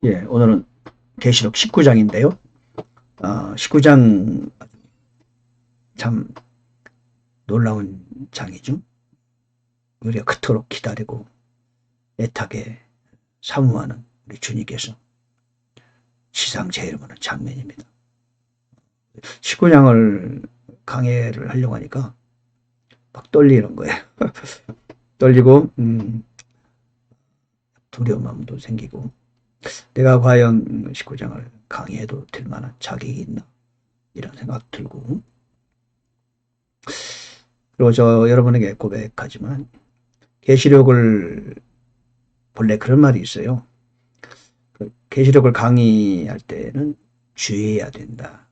예, 오늘은 계시록 19장인데요. 19장 참 놀라운 장이죠. 우리가 그토록 기다리고 애타게 사모하는 우리 주님께서 지상 제일 많은 장면입니다. 19장을 강해를 하려고 하니까 막 떨리는 거예요. 떨리고 두려운 마음도 생기고, 내가 과연 19장을 강의해도 될 만한 자격이 있나, 이런 생각 들고. 그리고 저 여러분에게 고백하지만, 계시록을 본래 그런 말이 있어요. 계시록을 강의할 때는 주의해야 된다.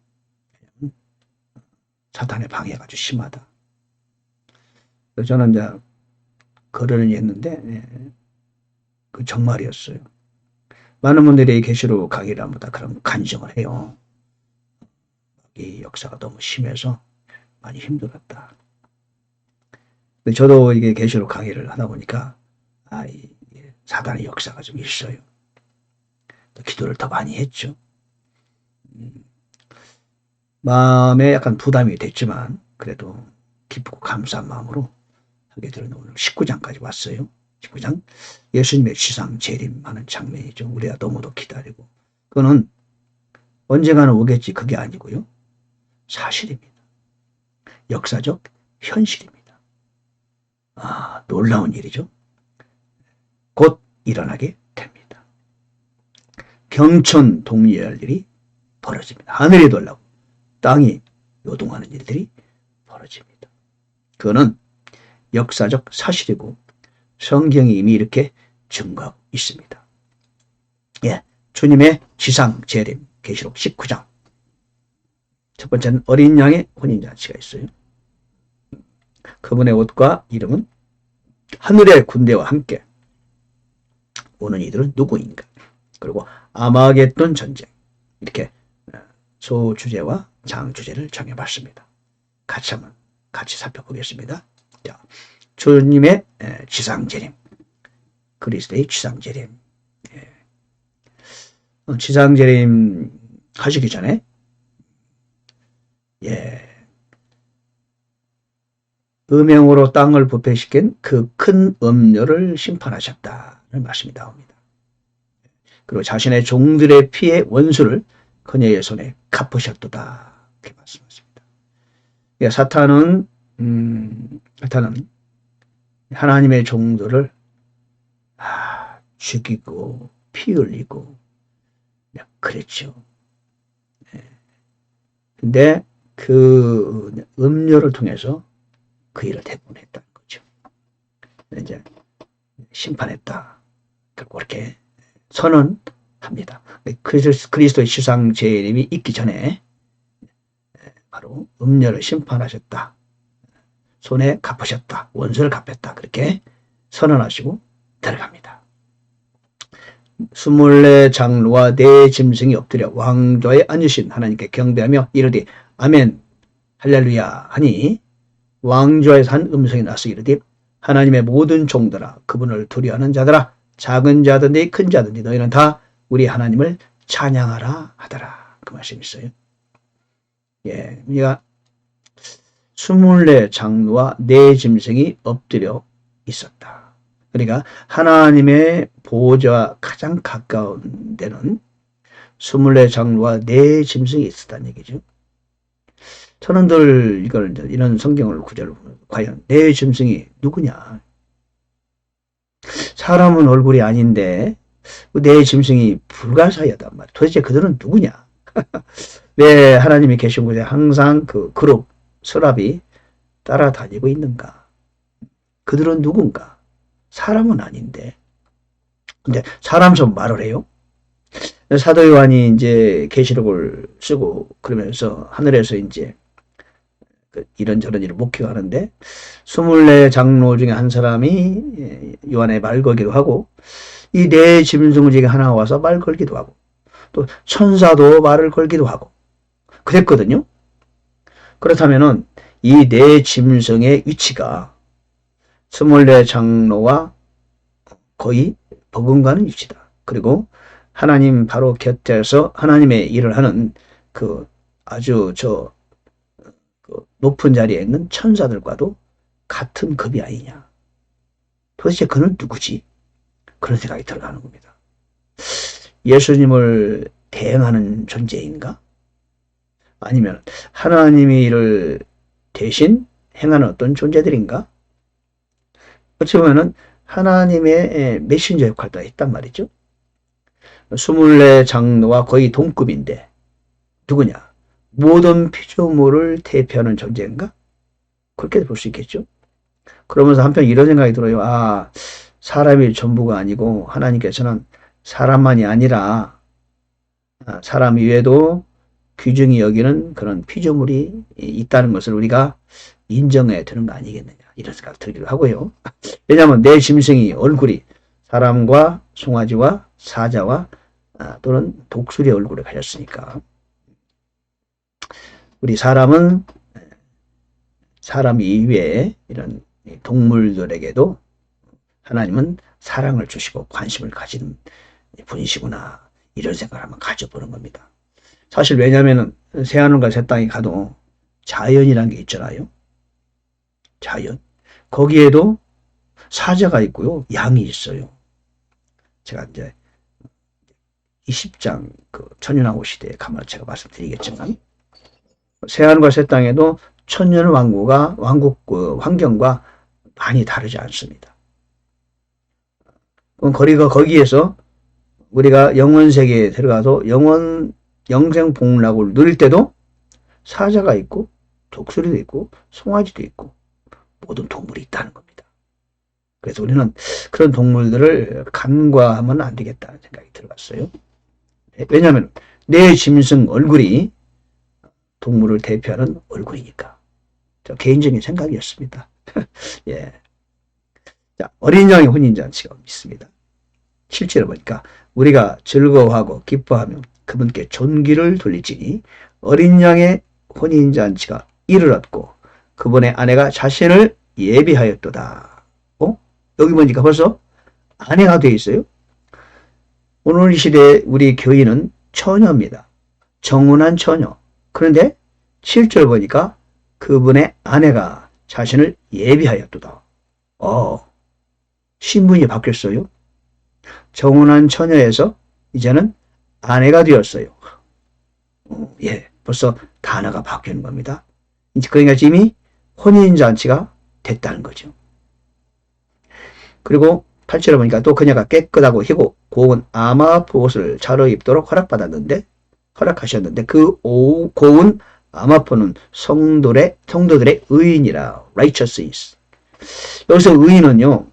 사탄의 방해가 아주 심하다. 그래서 저는 이제 거론을 했는데, 그 정말이었어요. 많은 분들이 계시록 강의를 하면 그런 간증을 해요. 이 역사가 너무 심해서 많이 힘들었다. 근데 저도 이게 계시록 강의를 하다 보니까 이 사단의 역사가 좀 있어요. 또 기도를 더 많이 했죠. 마음에 약간 부담이 됐지만 그래도 기쁘고 감사한 마음으로 하게 되는 오늘 19장까지 왔어요. 19장 예수님의 지상 재림하는 장면이죠. 우리가 너무도 기다리고, 그거는 언젠가는 오겠지, 그게 아니고요, 사실입니다. 역사적 현실입니다. 놀라운 일이죠. 곧 일어나게 됩니다. 경천동리할 일이 벌어집니다. 하늘이 돌라고 땅이 요동하는 일들이 벌어집니다. 그거는 역사적 사실이고 성경이 이미 이렇게 증거하고 있습니다. 예, 주님의 지상 재림 계시록 19장. 첫 번째는 어린 양의 혼인잔치가 있어요. 그분의 옷과 이름은 하늘의 군대와 함께 오는 이들은 누구인가. 그리고 아마겟돈 전쟁. 이렇게 소주제와 장주제를 정해봤습니다. 같이 살펴보겠습니다. 자, 주님의 지상재림, 그리스도의 지상재림. 지상재림 하시기 전에 음행으로 땅을 부패시킨 그 큰 음료를 심판하셨다는 말씀이 나옵니다. 그리고 자신의 종들의 피의 원수를 그녀의 손에 갚으셨도다, 이렇게 말씀하십니다. 사탄은 하나님의 종들을 죽이고 피 흘리고 그랬죠. 근데 그 음료를 통해서 그 일을 대본했다는 거죠. 이제 심판했다, 그렇게 선언합니다. 그리스도의 지상 재림이 있기 전에 바로 음료를 심판하셨다, 손에 갚으셨다, 원수를 갚았다, 그렇게 선언하시고 들어갑니다. 24 장로와 네 짐승이 엎드려 왕좌에 앉으신 하나님께 경배하며 이르되 아멘 할렐루야 하니, 왕좌에서 한 음성이 나서 이르되 하나님의 모든 종들아, 그분을 두려워하는 자들아, 작은 자든지 큰 자든지 너희는 다 우리 하나님을 찬양하라 하더라. 그 말씀이 있어요. 우리가 24 장로와 네 짐승이 엎드려 있었다. 그러니까 하나님의 보호자와 가장 가까운 데는 24 장로와 네 짐승이 있었다는 얘기죠. 저는 늘 이런 성경을 구절을 보면 과연 네 짐승이 누구냐? 사람은 얼굴이 아닌데 네 짐승이 불가사의하단 말이야. 도대체 그들은 누구냐? 왜 하나님이 계신 곳에 항상 그 그룹 서랍이 따라다니고 있는가? 그들은 누군가? 사람은 아닌데. 근데 사람처럼 말을 해요. 사도 요한이 이제 계시록을 쓰고 그러면서 하늘에서 이제 이런저런 일을 목격하는데 24 장로 중에 한 사람이 요한의 말 걸기도 하고, 이 네 짐승 중에 하나 와서 말 걸기도 하고, 또 천사도 말을 걸기도 하고 그랬거든요. 그렇다면은 이 네 짐승의 위치가 24 장로와 거의 버금가는 위치다. 그리고 하나님 바로 곁에서 하나님의 일을 하는 그 아주 그 높은 자리에 있는 천사들과도 같은 급이 아니냐. 도대체 그는 누구지? 그런 생각이 들어가는 겁니다. 예수님을 대행하는 존재인가? 아니면 하나님의 일을 대신 행하는 어떤 존재들인가? 어찌 보면은 하나님의 메신저 역할도 했단 말이죠. 24장로와 거의 동급인데 누구냐? 모든 피조물을 대표하는 존재인가? 그렇게 볼 수 있겠죠. 그러면서 한편 이런 생각이 들어요. 아, 사람이 전부가 아니고 하나님께서는 사람만이 아니라 사람 이외에도 귀중히 여기는 그런 피조물이 있다는 것을 우리가 인정해야 되는 거 아니겠느냐, 이런 생각 들기도 하고요. 왜냐하면 내 짐승이 얼굴이 사람과 송아지와 사자와 또는 독수리의 얼굴을 가졌으니까 우리 사람은 사람 이외에 이런 동물들에게도 하나님은 사랑을 주시고 관심을 가지는 분이시구나, 이런 생각을 한번 가져보는 겁니다. 사실 왜냐하면 새하늘과 새 땅에 가도 자연이라는 게 있잖아요. 자연. 거기에도 사자가 있고요, 양이 있어요. 제가 이제 20장 그 천년왕국 시대에 가면 제가 말씀드리겠지만, 새하늘과 새 땅에도 천년 왕국 그 환경과 많이 다르지 않습니다. 거기에서 우리가 영원 세계에 들어가서 영생 복락을 누릴 때도 사자가 있고 독수리도 있고 송아지도 있고 모든 동물이 있다는 겁니다. 그래서 우리는 그런 동물들을 간과하면 안 되겠다는 생각이 들어갔어요. 왜냐하면 내 짐승 얼굴이 동물을 대표하는 얼굴이니까. 저 개인적인 생각이었습니다. 예. 자, 어린 양의 혼인잔치가 있습니다. 7절에 보니까 우리가 즐거워하고 기뻐하며 그분께 존귀를 돌리지니 어린 양의 혼인잔치가 이르렀고 그분의 아내가 자신을 예비하였도다. 여기 보니까 벌써 아내가 되어 있어요. 오늘 이 시대에 우리 교인은 처녀입니다. 정혼한 처녀. 그런데 7절 보니까 그분의 아내가 자신을 예비하였도다. 신분이 바뀌었어요. 정혼한 처녀에서 이제는 아내가 되었어요. 예, 벌써 단어가 바뀌는 겁니다. 그러니까 이미 혼인잔치가 됐다는 거죠. 그리고 8절에 보니까 또 그녀가 깨끗하고 희고 고운 아마포 옷을 차려입도록 허락하셨는데 그 고운 아마포는 성도들의 의인이라 righteousness. 여기서 의인은요,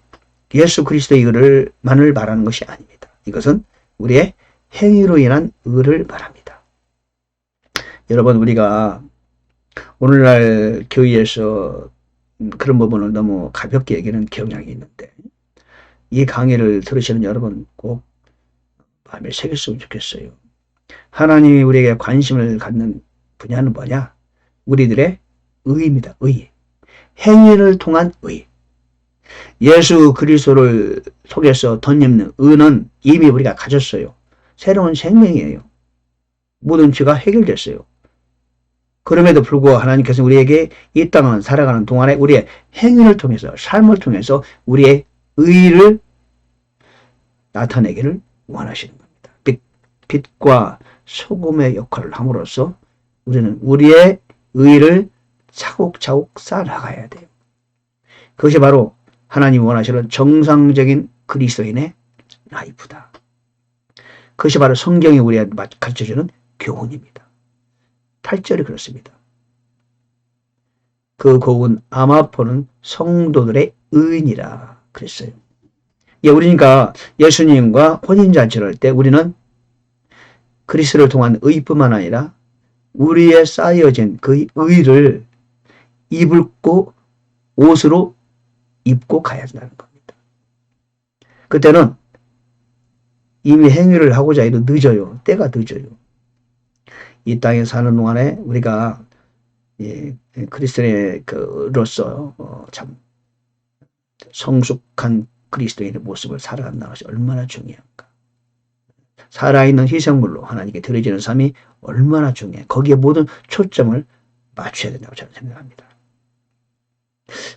예수 그리스도의 의를 만을 말하는 것이 아닙니다. 이것은 우리의 행위로 인한 의를 말합니다. 여러분, 우리가 오늘날 교회에서 그런 부분을 너무 가볍게 얘기하는 경향이 있는데, 이 강의를 들으시는 여러분 꼭 마음에 새겼으면 좋겠어요. 하나님이 우리에게 관심을 갖는 분야는 뭐냐? 우리들의 의입니다. 의. 행위를 통한 의. 예수 그리스도를 속에서 덧입는 의는 이미 우리가 가졌어요. 새로운 생명이에요. 모든 죄가 해결됐어요. 그럼에도 불구하고 하나님께서 우리에게 이 땅을 살아가는 동안에 우리의 행위를 통해서, 삶을 통해서 우리의 의를 나타내기를 원하시는 겁니다. 빛과 소금의 역할을 함으로써 우리는 우리의 의를 차곡차곡 쌓아나가야 돼요. 그것이 바로 하나님이 원하시는 정상적인 그리스도인의 라이프다. 그것이 바로 성경이 우리에게 가르쳐주는 교훈입니다. 8절이 그렇습니다. 그 고운 아마포는 성도들의 의인이라 그랬어요. 예, 우리니까 예수님과 혼인잔치를 할 때 우리는 그리스도를 통한 의뿐만 아니라 우리의 쌓여진 그 의를 입고 옷으로 입고 가야 한다는 겁니다. 그때는 이미 행위를 하고자 해도 늦어요. 때가 늦어요. 이 땅에 사는 동안에 우리가 그리스도인으로서 참 성숙한 그리스도인의 모습을 살아간다는 것이 얼마나 중요한가. 살아있는 희생물로 하나님께 드려지는 삶이 얼마나 중요해. 거기에 모든 초점을 맞춰야 된다고 저는 생각합니다.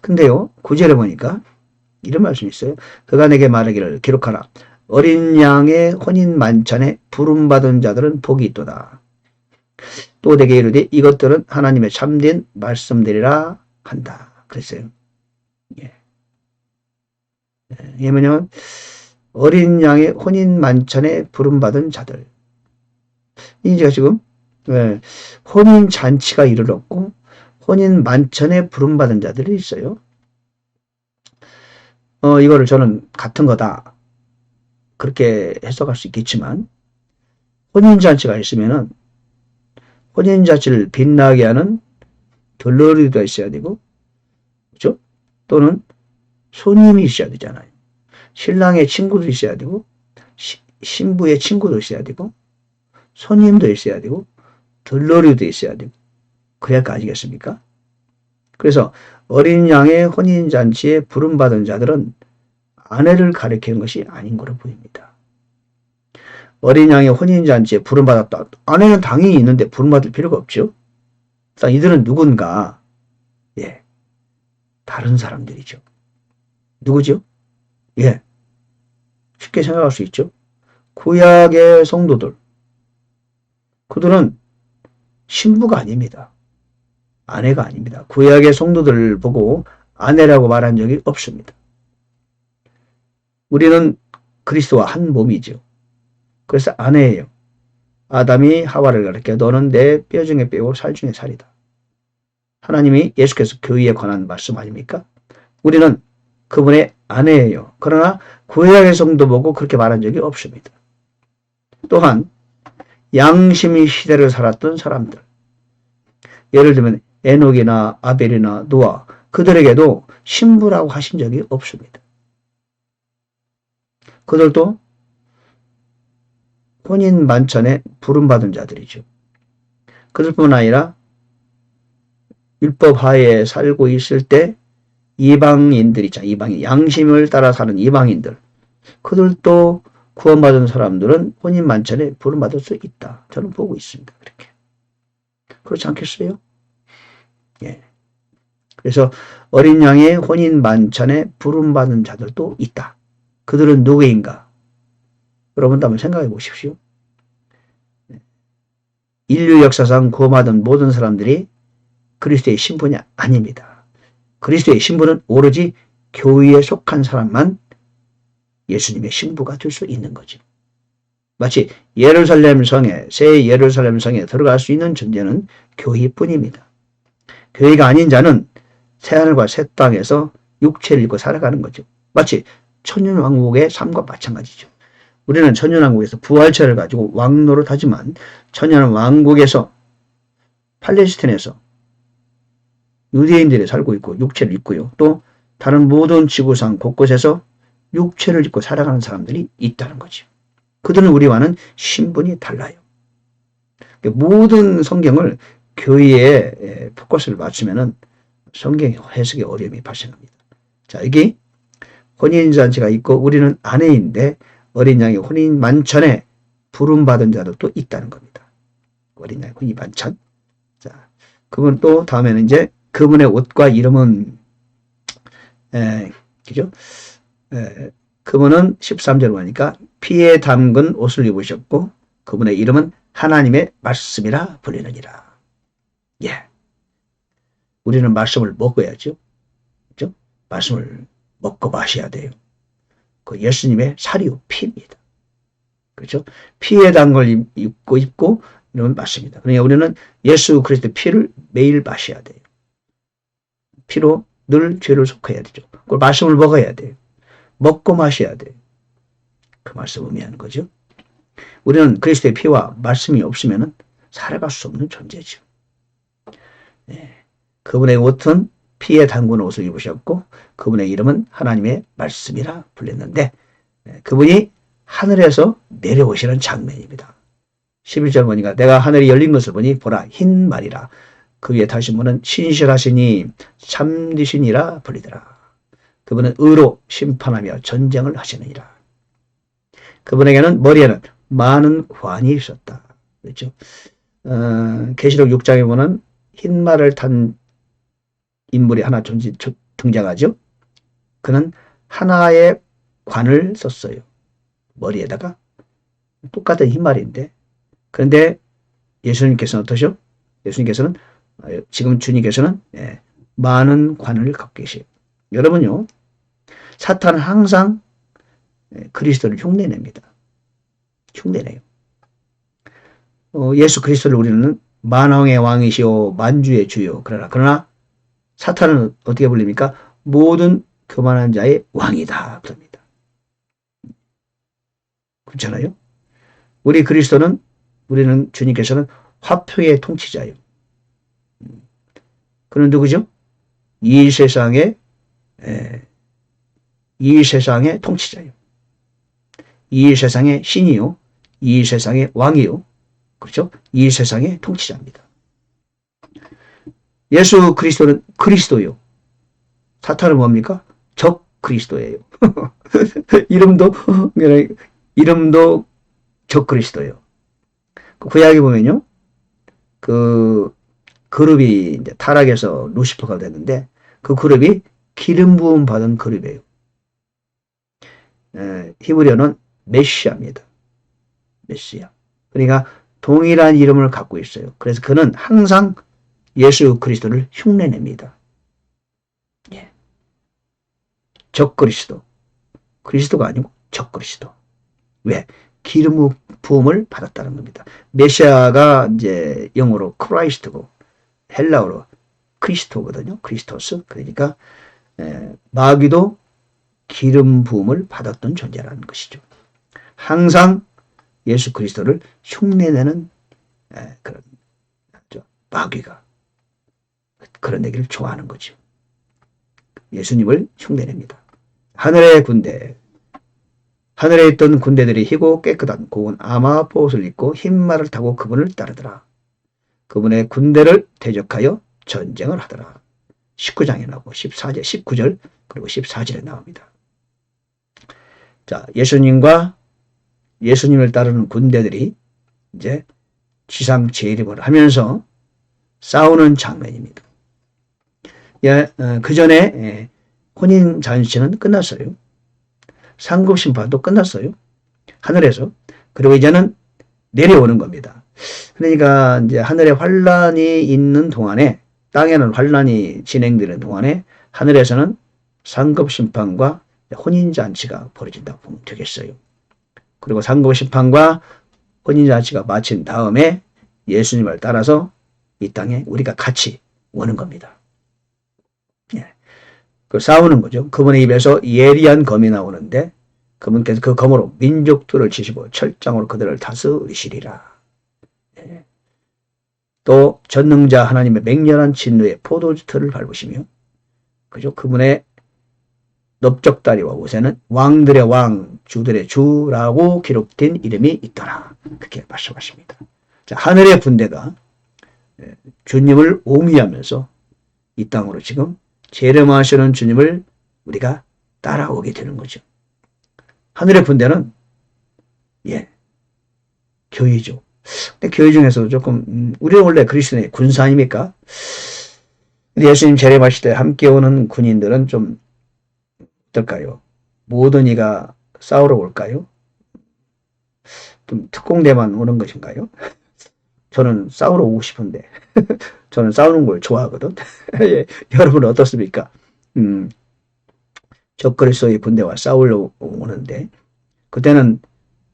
근데요, 9절에 보니까 이런 말씀이 있어요. 그가 내게 말하기를 기록하라. 어린 양의 혼인 만찬에 부름받은 자들은 복이 있도다. 또 내게 이르되 이것들은 하나님의 참된 말씀들이라 한다. 그랬어요. 예. 왜냐면 어린 양의 혼인 만찬에 부름받은 자들. 이제 지금 혼인 잔치가 이르렀고 혼인 만찬에 부름받은 자들이 있어요. 이거를 저는 같은 거다. 그렇게 해석할 수 있겠지만 혼인 잔치가 있으면은 혼인 잔치를 빛나게 하는 들러리가 있어야 되고, 그렇죠? 또는 손님이 있어야 되잖아요. 신랑의 친구도 있어야 되고, 신부의 친구도 있어야 되고, 손님도 있어야 되고, 들러리도 있어야 되고, 그래야 아니겠습니까? 그래서 어린 양의 혼인잔치에 부름받은 자들은 아내를 가리키는 것이 아닌 거로 보입니다. 어린 양의 혼인잔치에 부름받았다. 아내는 당연히 있는데 부름받을 필요가 없죠. 이들은 누군가? 예, 다른 사람들이죠. 누구죠? 예, 쉽게 생각할 수 있죠. 구약의 성도들. 그들은 신부가 아닙니다. 아내가 아닙니다. 구약의 성도들을 보고 아내라고 말한 적이 없습니다. 우리는 그리스도와 한 몸이죠. 그래서 아내예요. 아담이 하와를 가르쳐 너는 내 뼈 중에 뼈고 살 중에 살이다. 하나님이 예수께서 교회에 관한 말씀 아닙니까? 우리는 그분의 아내예요. 그러나 구약의 성도 보고 그렇게 말한 적이 없습니다. 또한 양심의 시대를 살았던 사람들. 예를 들면 에녹이나 아벨이나 노아, 그들에게도 신부라고 하신 적이 없습니다. 그들도 혼인 만찬에 부름받은 자들이죠. 그들뿐 아니라 율법 하에 살고 있을 때 이방인들 있잖아요. 이방인, 양심을 따라 사는 이방인들. 그들도 구원받은 사람들은 혼인 만찬에 부름받을 수 있다. 저는 보고 있습니다. 그렇게. 그렇지 않겠어요? 예. 그래서 어린 양의 혼인 만찬에 부름받은 자들도 있다. 그들은 누구인가? 여러분도 한번 생각해 보십시오. 인류 역사상 구원받은 모든 사람들이 그리스도의 신분이 아닙니다. 그리스도의 신분은 오로지 교회에 속한 사람만 예수님의 신부가 될 수 있는 거죠. 마치 예루살렘 성에, 새 예루살렘 성에 들어갈 수 있는 존재는 교회뿐입니다. 교회가 아닌 자는 새하늘과 새 땅에서 육체를 입고 살아가는 거죠. 마치 천년왕국의 삶과 마찬가지죠. 우리는 천년왕국에서 부활체를 가지고 왕노릇 하지만 천년왕국에서 팔레스틴에서 유대인들이 살고 있고 육체를 입고요. 또 다른 모든 지구상 곳곳에서 육체를 입고 살아가는 사람들이 있다는 거죠. 그들은 우리와는 신분이 달라요. 모든 성경을 교회에 포커스를 맞추면은 성경 해석의 어려움이 발생합니다. 자, 여기 혼인잔치가 있고 우리는 아내인데 어린 양의 혼인 만찬에 부름받은 자들도 있다는 겁니다. 어린 양의 혼인 만찬. 자, 그분 또 다음에는 이제 그분의 옷과 이름은 그죠? 그분은 13절 보니까 피에 담근 옷을 입으셨고 그분의 이름은 하나님의 말씀이라 불리느니라. 예. 우리는 말씀을 먹어야죠. 그죠? 말씀을 먹고 마셔야 돼요. 그 예수님의 살이요 피입니다. 그렇죠? 피에 담근 걸 입고 이러면 맞습니다. 그러니까 우리는 예수 그리스도의 피를 매일 마셔야 돼요. 피로 늘 죄를 속해야 되죠. 그 말씀을 먹어야 돼요. 먹고 마셔야 돼요. 그 말씀 의미하는 거죠. 우리는 그리스도의 피와 말씀이 없으면 살아갈 수 없는 존재죠. 네. 그분의 옷은 피에 담근 옷을 입으셨고 그분의 이름은 하나님의 말씀이라 불렸는데 그분이 하늘에서 내려오시는 장면입니다. 11절 보니까 내가 하늘이 열린 것을 보니 보라 흰 말이라 그 위에 타신 분은 신실하시니 참되시니라 불리더라. 그분은 의로 심판하며 전쟁을 하시느니라. 그분에게는 머리에는 많은 관이 있었다. 그렇죠? 계시록 6장에 보면 흰 말을 탄 인물이 하나 등장하죠. 그는 하나의 관을 썼어요. 머리에다가. 똑같은 흰 말인데. 그런데 예수님께서는 어떠셔? 예수님께서는 지금 주님께서는 많은 관을 갖고 계세요. 여러분요. 사탄은 항상 그리스도를 흉내냅니다. 흉내내요. 예수 그리스도를 우리는 만왕의 왕이시오 만주의 주요. 그러나 사탄은 어떻게 불립니까? 모든 교만한 자의 왕이다. 그럽니다. 그렇잖아요. 우리는 주님께서는 화평의 통치자예요. 그는 누구죠? 이 세상의 통치자예요. 이 세상의 신이요. 이 세상의 왕이요. 그렇죠? 이 세상의 통치자입니다. 예수 그리스도는 그리스도요. 사탄은 뭡니까? 적 그리스도예요. 이름도 적 그리스도예요. 구약에 보면요. 그 그룹이 이제 타락해서 루시퍼가 됐는데 그 그룹이 기름 부음 받은 그룹이에요. 히브리어는 메시아입니다. 메시아. 그러니까 동일한 이름을 갖고 있어요. 그래서 그는 항상 예수 그리스도를 흉내냅니다. 예. 적 그리스도. 그리스도가 아니고 적 그리스도. 왜? 기름 부음을 받았다는 겁니다. 메시아가 이제 영어로 크라이스트고 헬라어로 크리스토거든요. 크리스토스. 그러니까 마귀도 기름 부음을 받았던 존재라는 것이죠. 항상 예수 그리스도를 흉내내는 그런 마귀가 그런 얘기를 좋아하는 거죠. 예수님을 흉내냅니다. 하늘의 군대, 하늘에 있던 군대들이 희고 깨끗한 고운 아마포옷을 입고 흰 말을 타고 그분을 따르더라. 그분의 군대를 대적하여 전쟁을 하더라. 19장에 나오고 14절, 19절 그리고 14절에 나옵니다. 자, 예수님을 따르는 군대들이 이제 지상 재림을 하면서 싸우는 장면입니다. 그 전에 혼인 잔치는 끝났어요. 상급 심판도 끝났어요. 하늘에서. 그리고 이제는 내려오는 겁니다. 그러니까 이제 하늘에 환란이 있는 동안에, 땅에는 환란이 진행되는 동안에 하늘에서는 상급 심판과 혼인 잔치가 벌어진다고 보면 되겠어요. 그리고 상급 심판과 혼인 잔치가 마친 다음에 예수님을 따라서 이 땅에 우리가 같이 오는 겁니다. 그 싸우는 거죠. 그분의 입에서 예리한 검이 나오는데 그분께서 그 검으로 민족들을 치시고 철장으로 그들을 다스리시리라. 또 전능자 하나님의 맹렬한 진노의 포도주틀을 밟으시며 그죠? 그분의 넓적다리와 옷에는 왕들의 왕, 주들의 주라고 기록된 이름이 있더라. 그렇게 말씀하십니다. 자, 하늘의 군대가 주님을 옹이하면서 이 땅으로 지금 재림하시는 주님을 우리가 따라오게 되는 거죠. 하늘의 군대는 교회죠. 근데 교회 중에서 조금 우리는 원래 그리스도의 군사 아닙니까? 근데 예수님 재림하실 때 함께 오는 군인들은 좀 어떨까요? 모든 이가 싸우러 올까요? 좀 특공대만 오는 것인가요? 저는 싸우러 오고 싶은데 저는 싸우는 걸 좋아하거든. 여러분은 어떻습니까? 적그리스도의 군대와 싸우러 오는데 그때는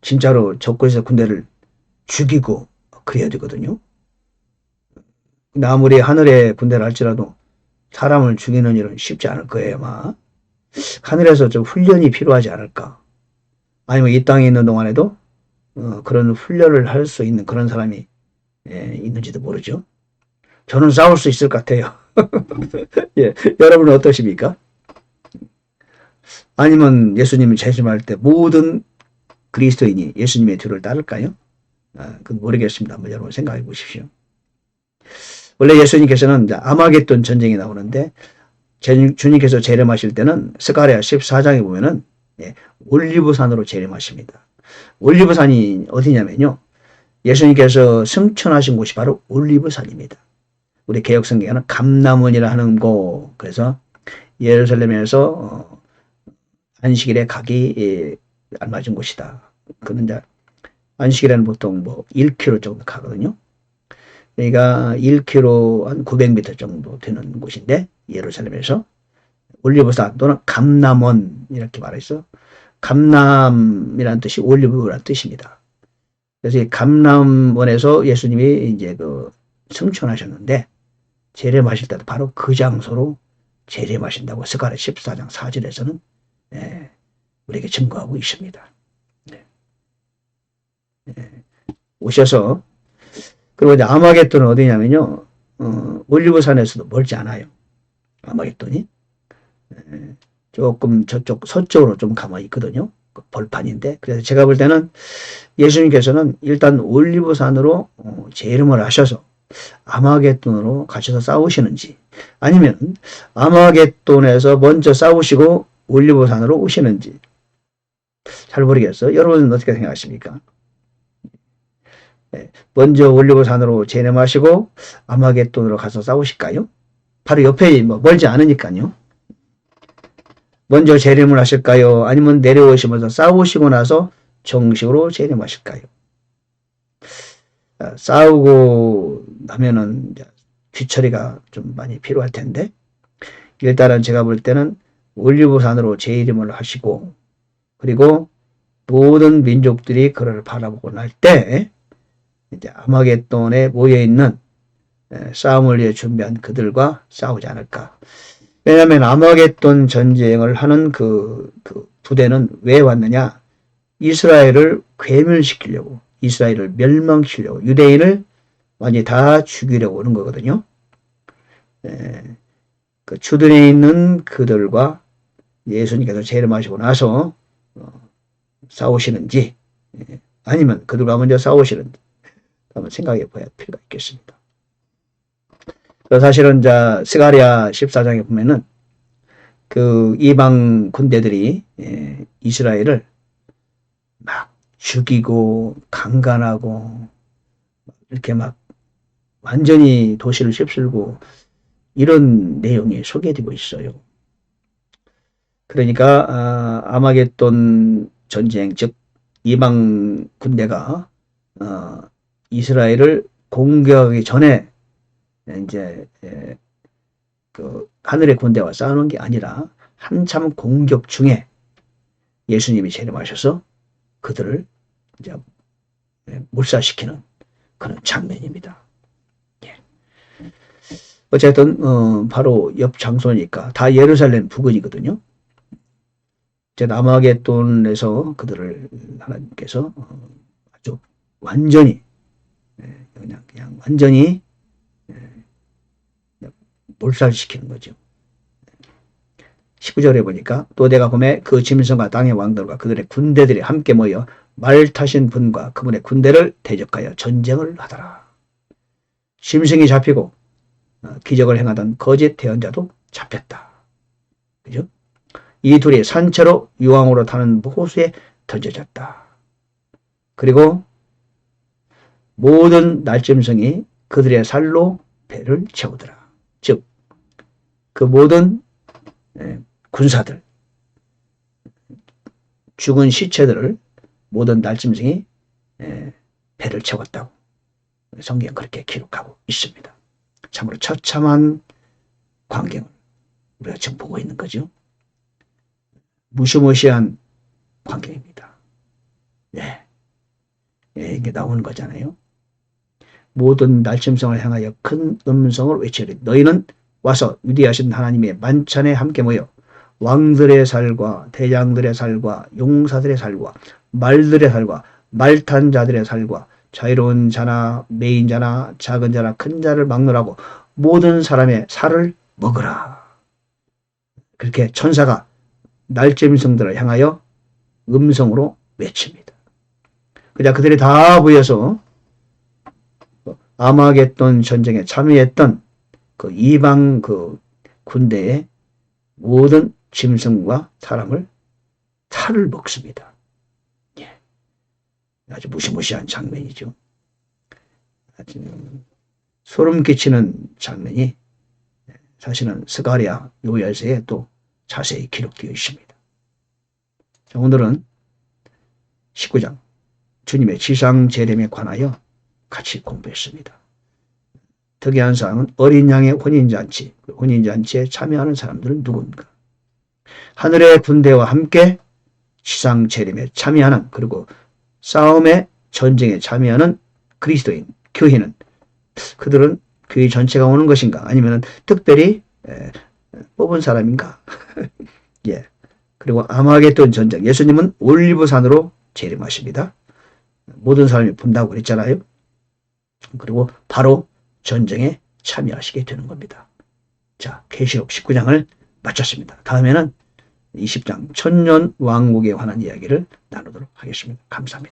진짜로 적그리스도 군대를 죽이고 그래야 되거든요. 아무리 하늘의 군대를 할지라도 사람을 죽이는 일은 쉽지 않을 거예요. 아마 하늘에서 좀 훈련이 필요하지 않을까. 아니면 이 땅에 있는 동안에도 그런 훈련을 할 수 있는 그런 사람이 있는지도 모르죠. 저는 싸울 수 있을 것 같아요. 여러분은 어떠십니까? 아니면 예수님을 재림할 때 모든 그리스도인이 예수님의 뒤를 따를까요? 그건 모르겠습니다. 한번 여러분 생각해 보십시오. 원래 예수님께서는 아마겟돈 전쟁이 나오는데 주님께서 재림하실 때는 스가랴 14장에 보면은 올리브산으로 재림하십니다. 올리브산이 어디냐면요. 예수님께서 승천하신 곳이 바로 올리브산입니다. 우리 개혁성경에는 감람원이라 하는 곳, 그래서 예루살렘에서 안식일에 가기 알맞은 곳이다. 그는 이제 안식일에는 보통 뭐 1km 정도 가거든요. 그러니까 1km 한 900m 정도 되는 곳인데 예루살렘에서 올리브산 또는 감람원 이렇게 말해서 감람이라는 뜻이 올리브라는 뜻입니다. 그래서 이 감람원에서 예수님이 이제 그 승천하셨는데 재림하실 때도 바로 그 장소로 재림하신다고 스가랴 14장 4절에서는 우리에게 증거하고 있습니다. 오셔서 그리고 이제 아마겟돈은 어디냐면요. 올리브산에서도 멀지 않아요. 아마겟돈이 조금 저쪽 서쪽으로 좀 가만히 있거든요. 그 벌판인데 그래서 제가 볼 때는 예수님께서는 일단 올리브산으로 재림을 하셔서 아마겟돈으로 가셔서 싸우시는지 아니면 아마겟돈에서 먼저 싸우시고 올리브산으로 오시는지 잘 모르겠어요. 여러분은 어떻게 생각하십니까? 먼저 올리브산으로 재림하시고 아마겟돈으로 가서 싸우실까요? 바로 옆에 뭐 멀지 않으니까요. 먼저 재림을 하실까요? 아니면 내려오시면서 싸우시고 나서 정식으로 재림하실까요? 싸우고 나면은 뒤처리가 좀 많이 필요할 텐데 일단은 제가 볼 때는 올리브산으로 재림을 하시고 그리고 모든 민족들이 그를 바라보고 날 때 이제 아마겟돈에 모여있는 싸움을 위해 준비한 그들과 싸우지 않을까. 왜냐하면 아마겟돈 전쟁을 하는 그 부대는 왜 왔느냐. 이스라엘을 괴멸시키려고 이스라엘을 멸망시키려고 유대인을 완전히 다 죽이려고 오는 거거든요. 그 주둔에 있는 그들과 예수님께서 재림하시고 나서 싸우시는지 아니면 그들과 먼저 싸우시는지 한번 생각해 봐야 할 필요가 있겠습니다. 사실은 스가랴 14장에 보면은 그 이방 군대들이 이스라엘을 막 죽이고 강간하고 이렇게 막 완전히 도시를 휩쓸고 이런 내용이 소개되고 있어요. 그러니까 아마겟돈 전쟁 즉 이방 군대가 이스라엘을 공격하기 전에 이제 그 하늘의 군대와 싸우는 게 아니라 한참 공격 중에 예수님이 재림하셔서 그들을 이제 몰살시키는 그런 장면입니다. 예. 어쨌든 바로 옆 장소니까 다 예루살렘 부근이거든요. 이제 아마겟돈에서 그들을 하나님께서 아주 완전히 그냥 완전히 몰살시키는 거죠. 19절에 보니까 또 내가 보매 그 짐승과 땅의 왕들과 그들의 군대들이 함께 모여 말 타신 분과 그분의 군대를 대적하여 전쟁을 하더라. 짐승이 잡히고 기적을 행하던 거짓 대언자도 잡혔다. 그죠? 이 둘이 산채로 유황으로 타는 호수에 던져졌다. 그리고 모든 날짐승이 그들의 살로 배를 채우더라. 즉 그 모든 군사들 죽은 시체들을 모든 날짐승이 배를 채웠다고 성경은 그렇게 기록하고 있습니다. 참으로 처참한 광경을 우리가 지금 보고 있는 거죠. 무시무시한 광경입니다. 이게 나오는 거잖아요. 모든 날짐승을 향하여 큰 음성을 외치리. 너희는 와서 위대하신 하나님의 만찬에 함께 모여 왕들의 살과 대장들의 살과 용사들의 살과 말들의 살과 말탄 자들의 살과 자유로운 자나 메인 자나 작은 자나 큰 자를 막론하고 모든 사람의 살을 먹으라. 그렇게 천사가 날짐승들을 향하여 음성으로 외칩니다. 그냥 그들이 다 모여서 아마겟돈 전쟁에 참여했던 그 이방 그 군대의 모든 짐승과 사람을 살을 먹습니다. 아주 무시무시한 장면이죠. 아주 소름 끼치는 장면이 사실은 스가랴 요야서에 또 자세히 기록되어 있습니다. 자, 오늘은 19장 주님의 지상 재림에 관하여 같이 공부했습니다. 특이한 사항은 어린 양의 혼인잔치, 혼인잔치에 참여하는 사람들은 누군가? 하늘의 군대와 함께 지상 재림에 참여하는, 그리고 싸움의 전쟁에 참여하는 그리스도인, 교회는 그들은 교회 전체가 오는 것인가? 아니면 특별히 뽑은 사람인가? 예. 그리고 아마겟돈 전쟁, 예수님은 올리브산으로 재림하십니다. 모든 사람이 본다고 그랬잖아요. 그리고 바로 전쟁에 참여하시게 되는 겁니다. 자, 계시록 19장을 마쳤습니다. 다음에는 20장 천년 왕국에 관한 이야기를 나누도록 하겠습니다. 감사합니다.